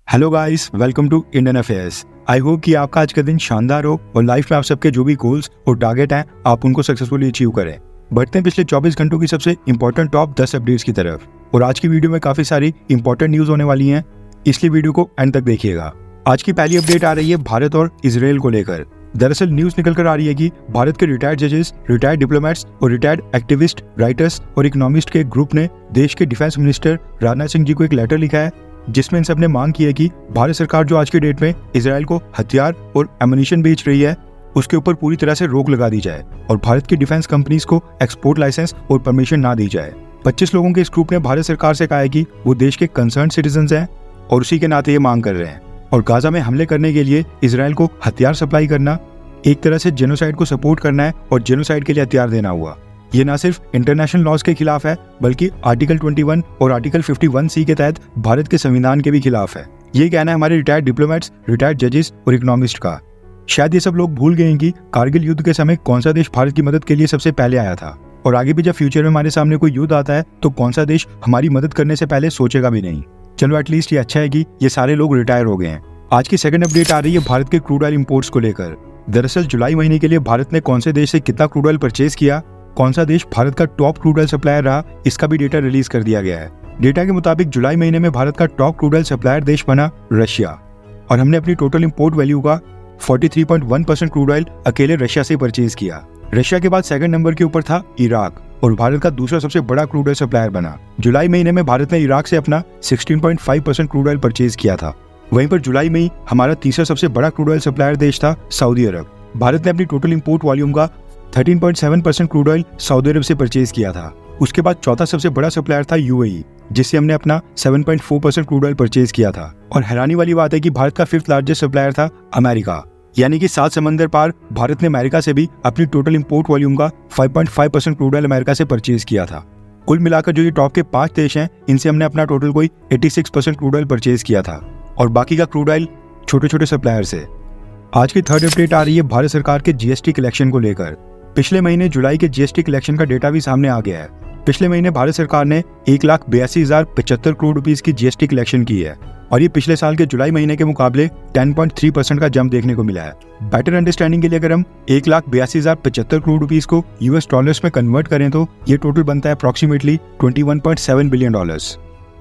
Hello guys, welcome to Indian affairs. I hope कि आपका आज का दिन शानदार हो और लाइफ में आप सबके जो भी गोल्स और टारगेट हैं आप उनको सक्सेसफुली अचीव करें। बढ़ते हैं पिछले 24 घंटों की सबसे इंपॉर्टेंट टॉप 10 अपडेट्स की तरफ। और आज की वीडियो में काफी सारी इंपॉर्टेंट न्यूज होने वाली हैं, इसलिए वीडियो को एंड तक देखिएगा। आज की पहली अपडेट आ रही है भारत और इजराइल को लेकर। दरअसल न्यूज निकल कर आ रही है कि भारत के रिटायर्ड जजेस, रिटायर्ड डिप्लोमेट्स और रिटायर्ड एक्टिविस्ट, राइटर्स और इकोनॉमिस्ट के ग्रुप ने देश के डिफेंस मिनिस्टर राजनाथ सिंह जी को एक लेटर लिखा है, जिसमें इन सब ने मांग की है कि भारत सरकार जो आज की डेट में इजराइल को हथियार और एमुनिशन बेच रही है, उसके ऊपर पूरी तरह से रोक लगा दी जाए और भारत की डिफेंस कंपनीज को एक्सपोर्ट लाइसेंस और परमिशन ना दी जाए। 25 लोगों के इस ग्रुप ने भारत सरकार से कहा है कि वो देश के कंसर्न सिटीजन्स हैं और उसी के नाते ये मांग कर रहे हैं। और गाजा में हमले करने के लिए इजराइल को हथियार सप्लाई करना एक तरह से जेनोसाइड को सपोर्ट करना है और जेनोसाइड के लिए हथियार देना हुआ। ये न सिर्फ इंटरनेशनल लॉज के खिलाफ है, बल्कि आर्टिकल 21 और आर्टिकल 51C के तहत भारत के संविधान के भी खिलाफ है। ये कहना है हमारे रिटायर्ड डिप्लोमेट्स, रिटायर्ड जजेस और इकोनॉमिस्ट का। शायद ये सब लोग भूल गए हैं कि कारगिल युद्ध के समय कौन सा देश भारत की मदद के लिए सबसे पहले आया था, और आगे भी जब फ्यूचर में हमारे सामने कोई युद्ध आता है तो कौन सा देश हमारी मदद करने से पहले सोचेगा भी नहीं। चलो एटलीस्ट ये अच्छा है कि ये सारे लोग रिटायर हो गए हैं। आज की सेकंड अपडेट आ रही है भारत के क्रूड ऑयल इंपोर्ट्स को लेकर। दरअसल जुलाई महीने के लिए भारत ने कौन से देश से कितना क्रूड ऑयल परचेज किया, कौन सा देश भारत का टॉप क्रूड ऑयल सप्लायर रहा, इसका भी डेटा रिलीज कर दिया गया है। डेटा के मुताबिक जुलाई महीने में भारत का टॉप क्रूड ऑयल सप्लायर देश बना रशिया, और हमने अपनी टोटल इंपोर्ट वैल्यू का 43.1% क्रूड ऑयल अकेले रशिया से परचेज किया। रशिया के बाद सेकंड नंबर के ऊपर था इराक और भारत का दूसरा सबसे बड़ा क्रूड ऑयल सप्लायर बना। जुलाई महीने में भारत ने इराक से अपना 16.5% क्रूड ऑयल परचेज किया था। वहीं पर जुलाई में ही हमारा तीसरा सबसे बड़ा क्रूड ऑयल सप्लायर देश था सऊदी अरब। भारत ने अपनी टोटल इंपोर्ट वॉल्यूम का 13.7% क्रूड ऑयल सऊदी अरब से परचेज किया था। उसके बाद चौथा सबसे बड़ा सप्लायर था यूएई, जिससे हमने अपना 7.4% क्रूड ऑयल परचेज किया था। और हैरानी वाली बात है कि भारत का 5th लार्जेस्ट सप्लायर था अमेरिका, यानी कि 7 समंदर पार भारत ने अमेरिका से भी अपनी टोटल इंपोर्ट वॉल्यूम का 5.5% क्रूड ऑयल अमेरिका से परचेज किया था। कुल मिलाकर जो ये टॉप के 5 देश हैं, इनसे हमने अपना टोटल कोई 86% क्रूड ऑयल परचेज किया था, और बाकी का क्रूड ऑयल छोटे छोटे सप्लायर से। आज की थर्ड अपडेट आ रही है भारत सरकार के जीएसटी कलेक्शन को लेकर। पिछले महीने जुलाई के जीएसटी कलेक्शन का डेटा भी सामने आ गया है। पिछले महीने भारत सरकार ने 1,82,075 करोड़ रुपीस की जीएसटी कलेक्शन की है, और ये पिछले साल के जुलाई महीने के मुकाबले 10.3% का जंप देखने को मिला है। बेटर अंडरस्टैंडिंग के लिए अगर हम 1,82,075 करोड़ रुपीस को यूएस डॉलर्स में कन्वर्ट करें तो ये टोटल बनता है अप्रॉक्सीमेटली $21.7 बिलियन।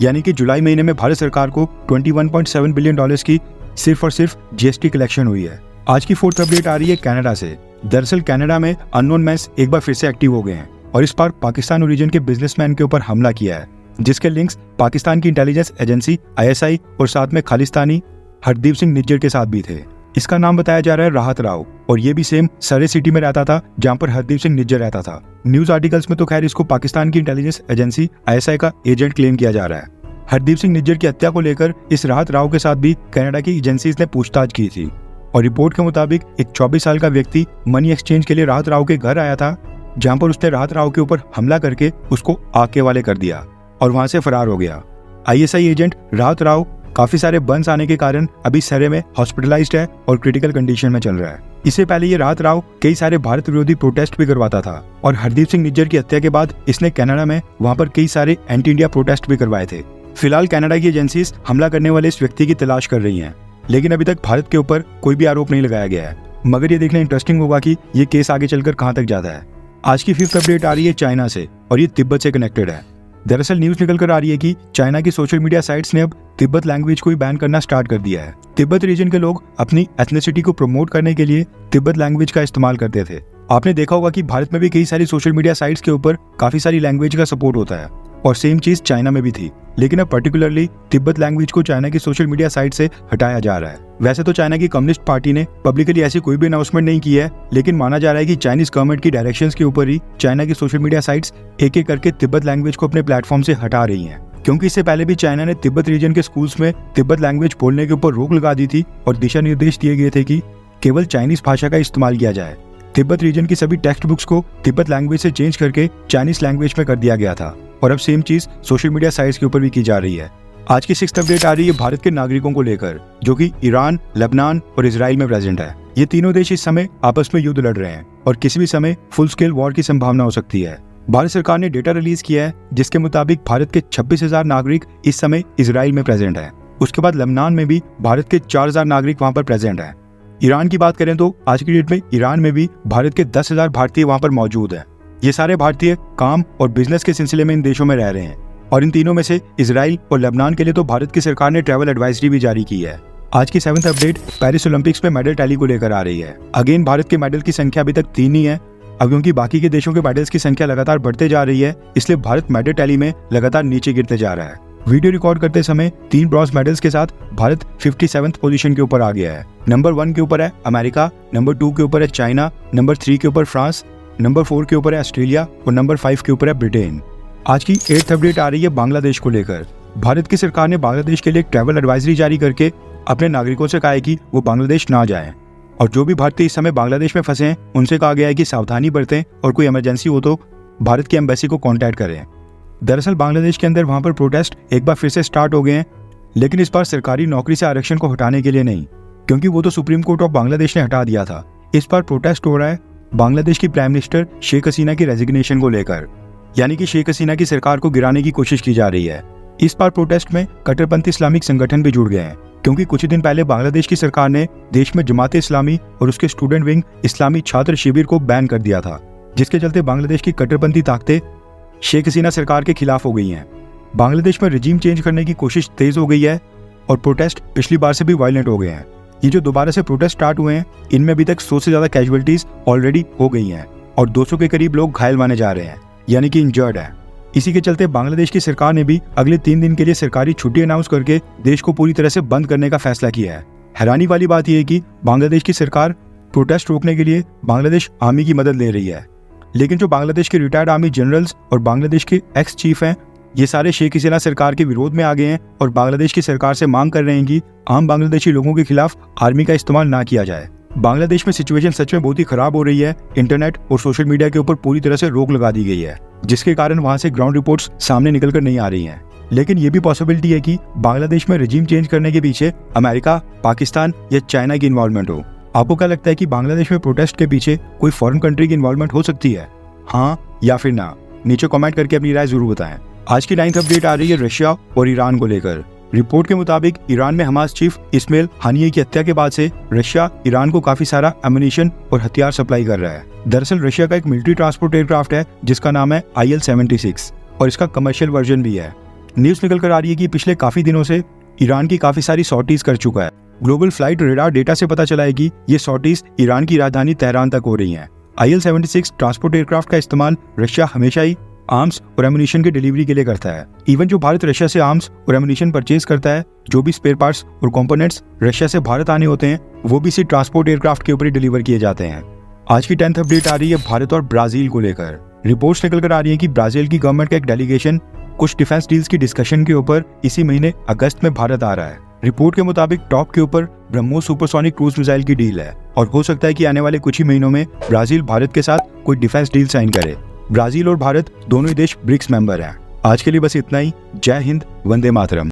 यानी कि जुलाई महीने में भारत सरकार को $21.7 बिलियन की सिर्फ और सिर्फ जीएसटी कलेक्शन हुई है। आज की फोर्थ अपडेट आ रही है कनाडा से। दरअसल कनाडा में अननोन मैन्स एक बार फिर से एक्टिव हो गए हैं और इस बार पाकिस्तान ओरिजिन के बिजनेसमैन के ऊपर हमला किया है, जिसके लिंक्स पाकिस्तान की इंटेलिजेंस एजेंसी ISI और साथ में खालिस्तानी हरदीप सिंह निज्जर के साथ भी थे। इसका नाम बताया जा रहा है राहत राव, और ये भी सेम सरे सिटी में रहता था जहाँ पर हरदीप सिंह निज्जर रहता था। न्यूज आर्टिकल्स में तो खैर इसको पाकिस्तान की इंटेलिजेंस एजेंसी ISI का एजेंट क्लेम किया जा रहा है। हरदीप सिंह निज्जर की हत्या को लेकर इस राहत राव के साथ भी कनाडा की एजेंसीज ने पूछताछ की थी, और रिपोर्ट के मुताबिक एक 24 साल का व्यक्ति मनी एक्सचेंज के लिए राहत राव के घर आया था, जहां पर उसने राहत राव के ऊपर हमला करके उसको आग के हवाले कर दिया और वहां से फरार हो गया। ISI एजेंट राहत राव काफी सारे बर्न्स आने के कारण अभी सरे में हॉस्पिटलाइज्ड है और क्रिटिकल कंडीशन में चल रहा है। इससे पहले ये राहत राव कई सारे भारत विरोधी प्रोटेस्ट भी करवाता था, और हरदीप सिंह निज्जर की हत्या के बाद इसने कनाडा में वहां पर कई सारे एंटी इंडिया प्रोटेस्ट भी करवाए थे। फिलहाल कनाडा की एजेंसीज हमला करने वाले इस व्यक्ति की तलाश कर रही हैं, लेकिन अभी तक भारत के ऊपर कोई भी आरोप नहीं लगाया गया है। मगर ये देखना इंटरेस्टिंग होगा कि ये केस आगे चलकर कहां तक जाता है। आज की 5th अपडेट आ रही है चाइना से, और ये तिब्बत से कनेक्टेड है। दरअसल न्यूज निकल कर आ रही है कि चाइना की सोशल मीडिया साइट्स ने अब तिब्बत लैंग्वेज को ही बैन करना स्टार्ट कर दिया है। तिब्बत रीजन के लोग अपनी एथनिसिटी को प्रमोट करने के लिए तिब्बत लैंग्वेज का इस्तेमाल करते थे। आपने देखा होगा कि भारत में भी कई सारी सोशल मीडिया साइट्स के ऊपर काफी सारी लैंग्वेज का सपोर्ट होता है, और सेम चीज चाइना में भी थी, लेकिन अब पर्टिकुलरली तिब्बत लैंग्वेज को चाइना की सोशल मीडिया साइट से हटाया जा रहा है। वैसे तो चाइना की कम्युनिस्ट पार्टी ने पब्लिकली ऐसी कोई भी अनाउंसमेंट नहीं की है, लेकिन माना जा रहा है कि चाइनीज गवर्नमेंट की डायरेक्शंस के ऊपर ही चाइना की सोशल मीडिया साइट्स एक एक करके तिब्बत लैंग्वेज को अपने प्लेटफॉर्म से हटा रही हैं। क्योंकि इससे पहले भी चाइना ने तिब्बत रीजन के स्कूल्स में तिब्बत लैंग्वेज बोलने के ऊपर रोक लगा दी थी और दिशा निर्देश दिए गए थे कि केवल चाइनीज भाषा का इस्तेमाल किया जाए। तिब्बत रीजन की सभी टेक्स्ट बुक्स को तिब्बत लैंग्वेज से चेंज करके चाइनीज लैंग्वेज में कर दिया गया था, और अब सेम चीज सोशल मीडिया साइट्स के ऊपर भी की जा रही है। आज की 6th अपडेट आ रही है भारत के नागरिकों को लेकर, जो कि ईरान, लेबनान और इजराइल में प्रेजेंट है। ये तीनों देश इस समय आपस में युद्ध लड़ रहे हैं और किसी भी समय फुल स्केल वॉर की संभावना हो सकती है। भारत सरकार ने डेटा रिलीज किया है जिसके मुताबिक भारत के 26,000 नागरिक इस समय इजराइल में प्रेजेंट हैं। उसके बाद लेबनान में भी भारत के 4000 नागरिक वहां पर प्रेजेंट हैं। ईरान की बात करें तो आज की डेट में ईरान में भी भारत के 10,000 भारतीय वहां पर मौजूद हैं। ये सारे भारतीय काम और बिजनेस के सिलसिले में इन देशों में रह रहे हैं और इन तीनों में से इजराइल और लेबनान के लिए तो भारत की सरकार ने ट्रैवल एडवाइजरी भी जारी की है। आज की 7th अपडेट पेरिस ओलंपिक्स में मेडल टैली को लेकर आ रही है। अगेन भारत के मेडल की संख्या अभी तक 3 ही है। अब क्योंकि बाकी के देशों के मेडल्स की संख्या लगातार बढ़ते जा रही है, इसलिए भारत मेडल टैली में लगातार नीचे गिरते जा रहा है। वीडियो रिकॉर्ड करते समय 3 ब्रॉन्ज मेडल्स के साथ भारत 57th पोजीशन के ऊपर आ गया है। नंबर 1 के ऊपर है अमेरिका, नंबर 2 के ऊपर है चाइना, नंबर 3 के ऊपर फ्रांस, नंबर 4 के ऊपर है ऑस्ट्रेलिया और नंबर 5 के ऊपर है ब्रिटेन। आज की 8th अपडेट आ रही है बांग्लादेश को लेकर। भारत की सरकार ने बांग्लादेश के लिए एक ट्रैवल एडवाइजरी जारी करके अपने नागरिकों से कहा है कि वो बांग्लादेश ना जाएं और जो भी भारतीय इस समय बांग्लादेश में फंसे हैं उनसे कहा गया है कि सावधानी बरतें और कोई इमरजेंसी हो तो भारत की एम्बेसी को कांटेक्ट करें। दरअसल बांग्लादेश के अंदर वहां पर प्रोटेस्ट एक बार फिर से स्टार्ट हो गए हैं, लेकिन इस बार सरकारी नौकरी से आरक्षण को हटाने के लिए नहीं, क्योंकि वो तो सुप्रीम कोर्ट ऑफ बांग्लादेश ने हटा दिया था। इस बार प्रोटेस्ट हो रहा है बांग्लादेश की प्राइम मिनिस्टर शेख हसीना की रेजिग्नेशन को लेकर, यानी कि शेख हसीना की सरकार को गिराने की कोशिश की जा रही है। इस बार प्रोटेस्ट में कट्टरपंथी इस्लामिक संगठन भी जुड़ गए हैं, क्योंकि कुछ दिन पहले बांग्लादेश की सरकार ने देश में जमाते इस्लामी और उसके स्टूडेंट विंग इस्लामी छात्र शिविर को बैन कर दिया था, जिसके चलते बांग्लादेश की कट्टरपंथी ताकतें शेख हसीना सरकार के खिलाफ हो गई हैं। बांग्लादेश में रिजीम चेंज करने की कोशिश तेज हो गई है और प्रोटेस्ट पिछली बार से भी वायलेंट हो गए हैं। ये जो दोबारा से प्रोटेस्ट स्टार्ट हुए हैं, इनमें अभी तक 100 से ज्यादा कैजुअलिटीज ऑलरेडी हो गई हैं और 200 के करीब लोग घायल माने जा रहे हैं, यानी कि इंजर्ड है। इसी के चलते बांग्लादेश की सरकार ने भी अगले 3 दिन के लिए सरकारी छुट्टी अनाउंस करके देश को पूरी तरह से बंद करने का फैसला किया है। हैरानी वाली बात यह है कि बांग्लादेश की सरकार प्रोटेस्ट रोकने के लिए बांग्लादेश आर्मी की मदद ले रही है, लेकिन जो बांग्लादेश के रिटायर्ड आर्मी जनरल्स और बांग्लादेश के एक्स चीफ हैं, ये सारे शेख हसीना सरकार के विरोध में आ गए हैं और बांग्लादेश की सरकार से मांग कर रहे हैं कि आम बांग्लादेशी लोगों के खिलाफ आर्मी का इस्तेमाल ना किया जाए। बांग्लादेश में सिचुएशन सच में बहुत ही खराब हो रही है। इंटरनेट और सोशल मीडिया के ऊपर पूरी तरह से रोक लगा दी गई है, जिसके कारण वहां से ग्राउंड रिपोर्ट्स सामने निकल कर नहीं आ रही हैं। लेकिन ये भी पॉसिबिलिटी है कि बांग्लादेश में रिजीम चेंज करने के पीछे अमेरिका, पाकिस्तान या चाइना की इन्वॉल्वमेंट हो। आपको क्या लगता है कि बांग्लादेश में प्रोटेस्ट के पीछे कोई फॉरेन कंट्री की इन्वॉल्वमेंट हो सकती है? हाँ या फिर ना? नीचे कमेंट करके अपनी राय जरूर बताएं। आज की 9th अपडेट आ रही है रशिया और ईरान को लेकर। रिपोर्ट के मुताबिक ईरान में हमास चीफ इस्माइल हानिये की हत्या के बाद से रशिया ईरान को काफी सारा एमुनिशन और हथियार सप्लाई कर रहा है। दरअसल रशिया का एक मिलिट्री ट्रांसपोर्ट एयरक्राफ्ट है जिसका नाम है IL-76 और इसका कमर्शियल वर्जन भी है। न्यूज निकल कर आ रही है कि पिछले काफी दिनों से ईरान की काफी सारी सॉर्टीज कर चुका है। ग्लोबल फ्लाइट रेडार डेटा से पता चला है कि ये सॉर्टीज ईरान की राजधानी तेहरान तक हो रही हैं। IL-76 ट्रांसपोर्ट एयरक्राफ्ट का इस्तेमाल रशिया हमेशा ही आर्म्स और एमुनिशन की डिलीवरी के लिए करता है। इवन जो भारत रशिया से आर्म्स और एमुनिशन परचेज करता है, जो भी स्पेयर पार्ट्स और कंपोनेंट्स रशिया से भारत आने होते हैं, वो भी इसी ट्रांसपोर्ट एयरक्राफ्ट के ऊपर ही डिलीवर किए जाते हैं। आज की 10th अपडेट आ रही है भारत और ब्राजील को लेकर। रिपोर्ट्स निकल कर आ रही है कि ब्राजील की गवर्नमेंट का एक डेलीगेशन कुछ डिफेंस डील्स की डिस्कशन के ऊपर इसी महीने अगस्त में भारत आ रहा है। रिपोर्ट के मुताबिक टॉप के ऊपर ब्रह्मोस सुपरसोनिक क्रूज मिसाइल की डील है और हो सकता है कि आने वाले कुछ ही महीनों में ब्राजील भारत के साथ कोई डिफेंस डील साइन करे। ब्राजील और भारत दोनों ही देश ब्रिक्स मेंबर हैं। आज के लिए बस इतना ही। जय हिंद, वंदे मातरम।